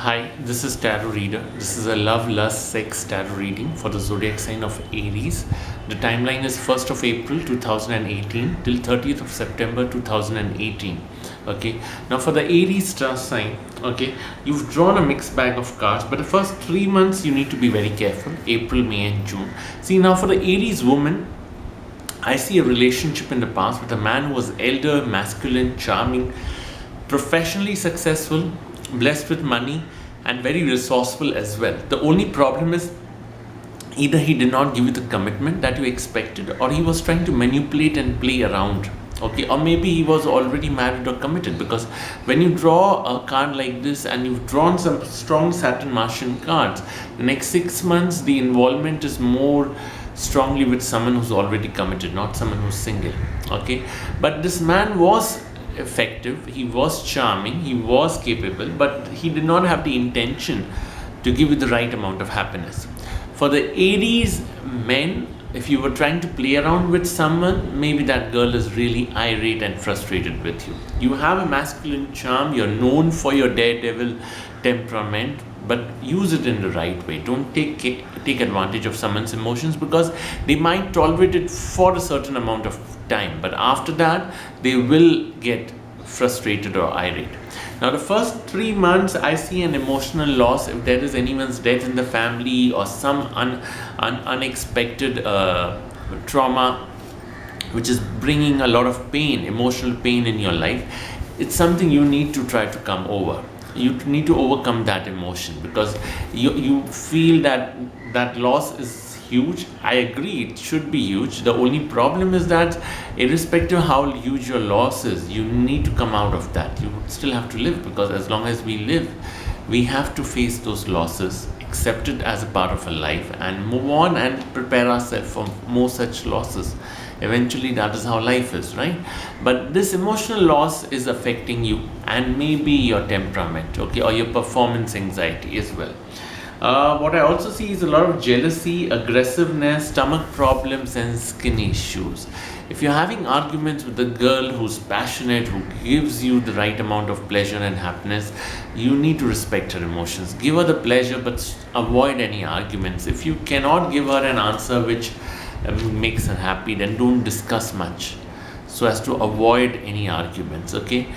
Hi, this is Tarot Reader. This is a love, lust, sex tarot reading for the zodiac sign of Aries. The timeline is 1st of April 2018 till 30th of September 2018. Okay, now for the Aries star sign, okay, you've drawn a mixed bag of cards, but the first 3 months you need to be very careful: April, May, and June. See, now for the Aries woman, I see a relationship in the past with a man who was elder, masculine, charming, professionally successful, blessed with money, and very resourceful as well. The only problem is either he did not give you the commitment that you expected, or he was trying to manipulate and play around. Okay, or maybe he was already married or committed, because when you draw a card like this and you've drawn some strong Saturn Martian cards, the next 6 months the involvement is more strongly with someone who's already committed, not someone who's single. Okay, but this man was effective, he was charming, he was capable, but he did not have the intention to give you the right amount of happiness. For the Aries men, if you were trying to play around with someone, maybe that girl is really irate and frustrated with you. You have a masculine charm, you're known for your daredevil temperament, but use it in the right way. Don't take advantage of someone's emotions, because they might tolerate it for a certain amount of time, but after that they will get frustrated or irate. Now the first 3 months I see an emotional loss. If there is anyone's death in the family or some unexpected trauma which is bringing a lot of pain, emotional pain in your life, it's something you need to try to come over. You need to overcome that emotion, because you feel that loss is huge. I agree, it should be huge. The only problem is that irrespective of how huge your loss is, you need to come out of that. You still have to live, because as long as we live, we have to face those losses, accept it as a part of our life, and move on and prepare ourselves for more such losses. Eventually that is how life is, right? But this emotional loss is affecting you, and maybe your temperament, okay, or your performance anxiety as well. What I also see is a lot of jealousy, aggressiveness, stomach problems, and skin issues. If you're having arguments with a girl who's passionate, who gives you the right amount of pleasure and happiness, you need to respect her emotions. Give her the pleasure, but avoid any arguments. If you cannot give her an answer which makes her happy, then don't discuss much, so as to avoid any arguments. Okay,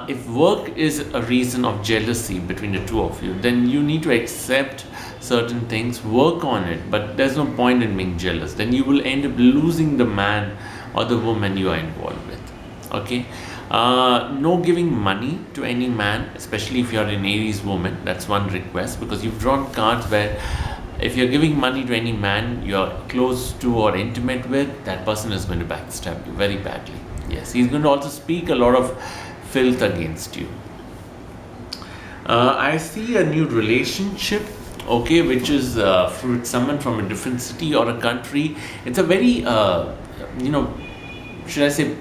if work is a reason of jealousy between the two of you, then you need to accept certain things, work on it, but there's no point in being jealous. Then you will end up losing the man or the woman you are involved with. Okay, no giving money to any man, especially if you're an Aries woman. That's one request, because you've drawn cards where if you're giving money to any man you're close to or intimate with, that person is going to backstab you very badly. Yes, he's going to also speak a lot of filth against you. I see a new relationship, okay, which is with someone from a different city or a country. It's a very, should I say,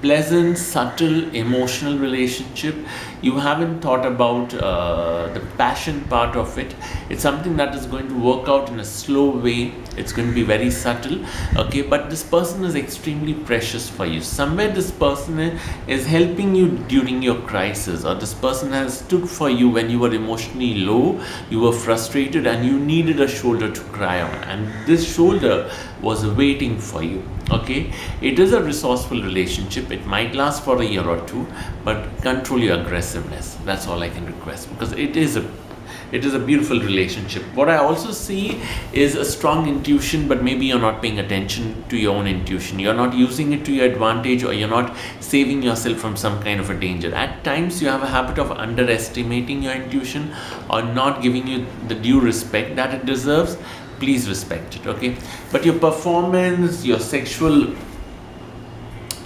pleasant, subtle, emotional relationship. You haven't thought about the passion part of it. It's something that is going to work out in a slow way. It's going to be very subtle, okay, but this person is extremely precious for you. Somewhere this person is helping you during your crisis, or this person has stood for you when you were emotionally low, you were frustrated, and you needed a shoulder to cry on, and this shoulder was waiting for you. Okay, it is a resourceful relationship. It might last for a year or two, but control your aggressiveness. That's all I can request, because it is a beautiful relationship. What I also see is a strong intuition, but maybe you're not paying attention to your own intuition. You're not using it to your advantage, or you're not saving yourself from some kind of a danger. At times you have a habit of underestimating your intuition, or not giving it the due respect that it deserves. Please respect it, okay? But your performance, your sexual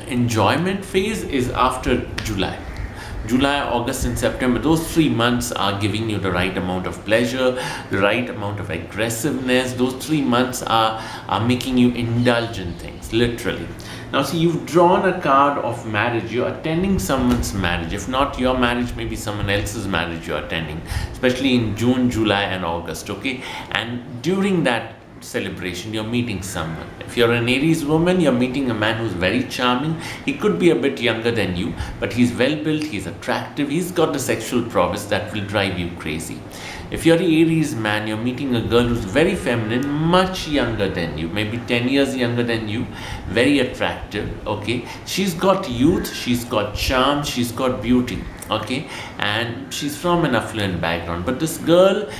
enjoyment phase is after July, August, and September. Those 3 months are giving you the right amount of pleasure, the right amount of aggressiveness. Those 3 months are making you indulge in things, literally. Now see, you've drawn a card of marriage. You're attending someone's marriage. If not your marriage, maybe someone else's marriage you're attending, especially in June, July, and August, okay? And during that celebration, you're meeting someone. If you're an Aries woman, you're meeting a man who's very charming. He could be a bit younger than you, but he's well built, he's attractive, he's got the sexual prowess that will drive you crazy. If you're the Aries man, you're meeting a girl who's very feminine, much younger than you, maybe 10 years younger than you, very attractive, okay? She's got youth, she's got charm, she's got beauty, okay? And she's from an affluent background, but this girl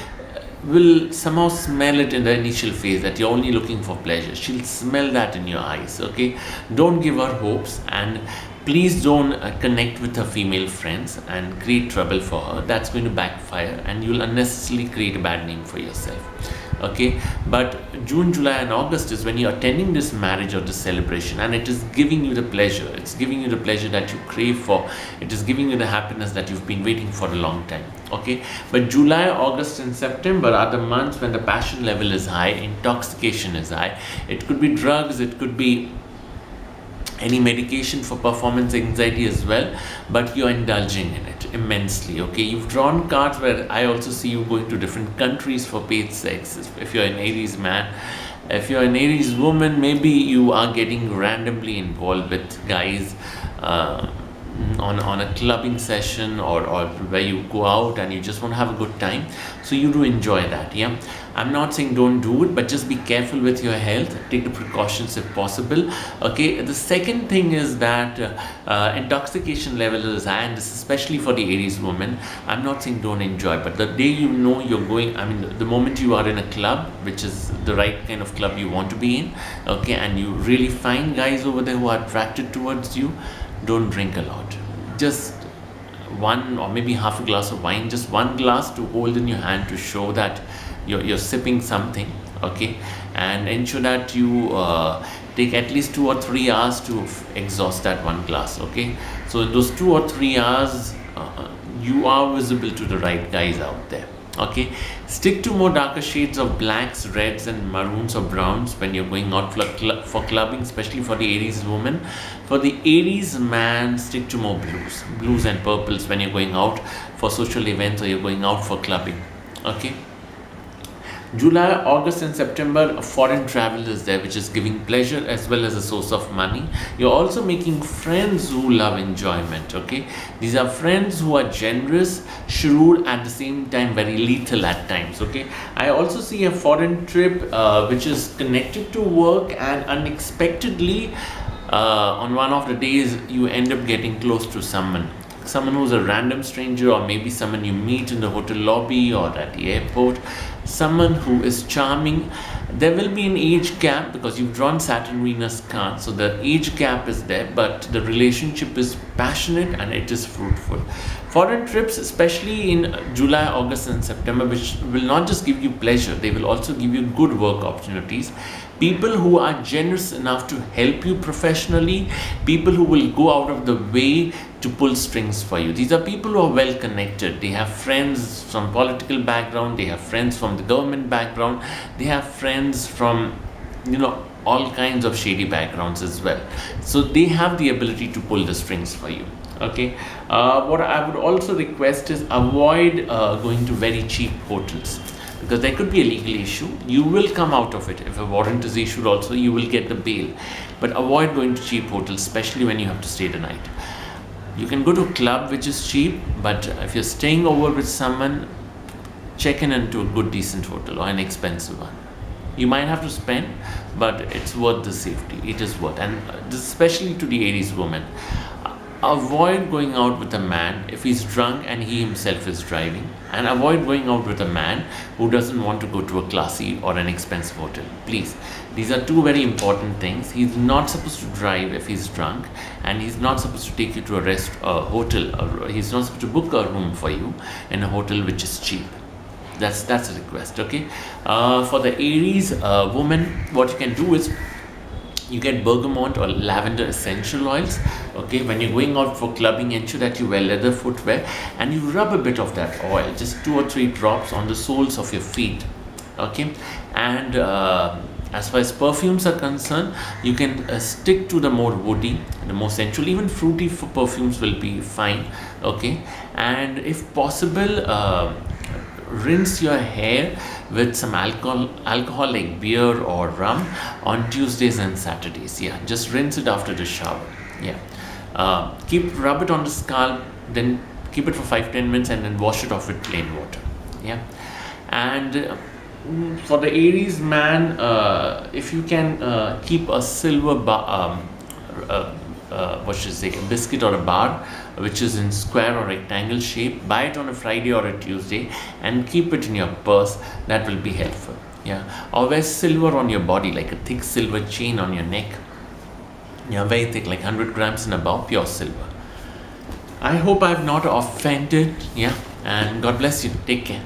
will somehow smell it in the initial phase that you're only looking for pleasure. She'll smell that in your eyes, okay? Don't give her hopes, and please don't connect with her female friends and create trouble for her. That's going to backfire, and you'll unnecessarily create a bad name for yourself, okay? But June, July and August is when you're attending this marriage or this celebration, and it is giving you the pleasure. It's giving you the pleasure that you crave for. It is giving you the happiness that you've been waiting for a long time, okay? But July, August and September are the months when the passion level is high, intoxication is high. It could be drugs, it could be any medication for performance anxiety as well, but you're indulging in it immensely, okay? You've drawn cards where I also see you going to different countries for paid sex. If you're an Aries man, if you're an Aries woman, maybe you are getting randomly involved with guys on a clubbing session, or where you go out and you just want to have a good time, so you do enjoy that. Yeah, I'm not saying don't do it, but just be careful with your health, take the precautions if possible, okay? The second thing is that intoxication level is high, and this is especially for the Aries woman. I'm not saying don't enjoy, but the day you know you're going, I mean the moment you are in a club, which is the right kind of club you want to be in, okay, and you really find guys over there who are attracted towards you, don't drink a lot. Just one or maybe half a glass of wine, just one glass to hold in your hand to show that you're sipping something, okay? And ensure that you take at least 2 or 3 hours to exhaust that one glass, okay? So in those 2 or 3 hours, you are visible to the right guys out there, okay? Stick to more darker shades of blacks, reds and maroons or browns when you're going out for clubbing, especially for the Aries woman. For the Aries man, stick to more blues and purples when you're going out for social events or you're going out for clubbing, okay? July, August and September, foreign travel is there, which is giving pleasure as well as a source of money. You're also making friends who love enjoyment, okay? These are friends who are generous, shrewd, at the same time very lethal at times, okay? I also see a foreign trip which is connected to work, and unexpectedly on one of the days you end up getting close to someone who's a random stranger, or maybe someone you meet in the hotel lobby or at the airport, someone who is charming. There will be an age gap because you've drawn Saturn Venus cards, so the age gap is there, but the relationship is passionate and it is fruitful. Foreign trips, especially in July, August and September, which will not just give you pleasure, they will also give you good work opportunities. People who are generous enough to help you professionally, people who will go out of the way to pull strings for you. These are people who are well connected. They have friends from political background, they have friends from the government background, they have friends from, all kinds of shady backgrounds as well. So they have the ability to pull the strings for you, okay? What I would also request is avoid going to very cheap hotels, because there could be a legal issue. You will come out of it. If a warrant is issued also, you will get the bail. But avoid going to cheap hotels, especially when you have to stay the night. You can go to a club which is cheap, but if you're staying over with someone, check into a good decent hotel or an expensive one. You might have to spend, but it's worth the safety. It is worth, and this especially to the Aries woman. Avoid going out with a man if he's drunk and he himself is driving, and avoid going out with a man who doesn't want to go to a classy or an expensive hotel. Please, these are two very important things. He's not supposed to drive if he's drunk, and he's not supposed to take you to a hotel, or he's not supposed to book a room for you in a hotel which is cheap. That's a request, okay? For the Aries woman, what you can do is you get bergamot or lavender essential oils, okay? When you're going out for clubbing, ensure that you wear leather footwear and you rub a bit of that oil, just 2 or 3 drops on the soles of your feet, okay? And as far as perfumes are concerned, you can stick to the more woody, the more sensual. Even fruity perfumes will be fine, okay? And if possible, rinse your hair with some alcohol like beer or rum on Tuesdays and Saturdays. Yeah, just rinse it after the shower. Yeah, rub it on the scalp, then keep it for 5-10 minutes and then wash it off with plain water. Yeah, and for the Aries man, if you can keep a silver what should I say, a biscuit or a bar which is in square or rectangle shape, buy it on a Friday or a Tuesday and keep it in your purse. That will be helpful. Yeah, or wear silver on your body, like a thick silver chain on your neck. Yeah, very thick, like 100 grams and above, pure silver. I hope I've not offended. Yeah, and God bless you. Take care.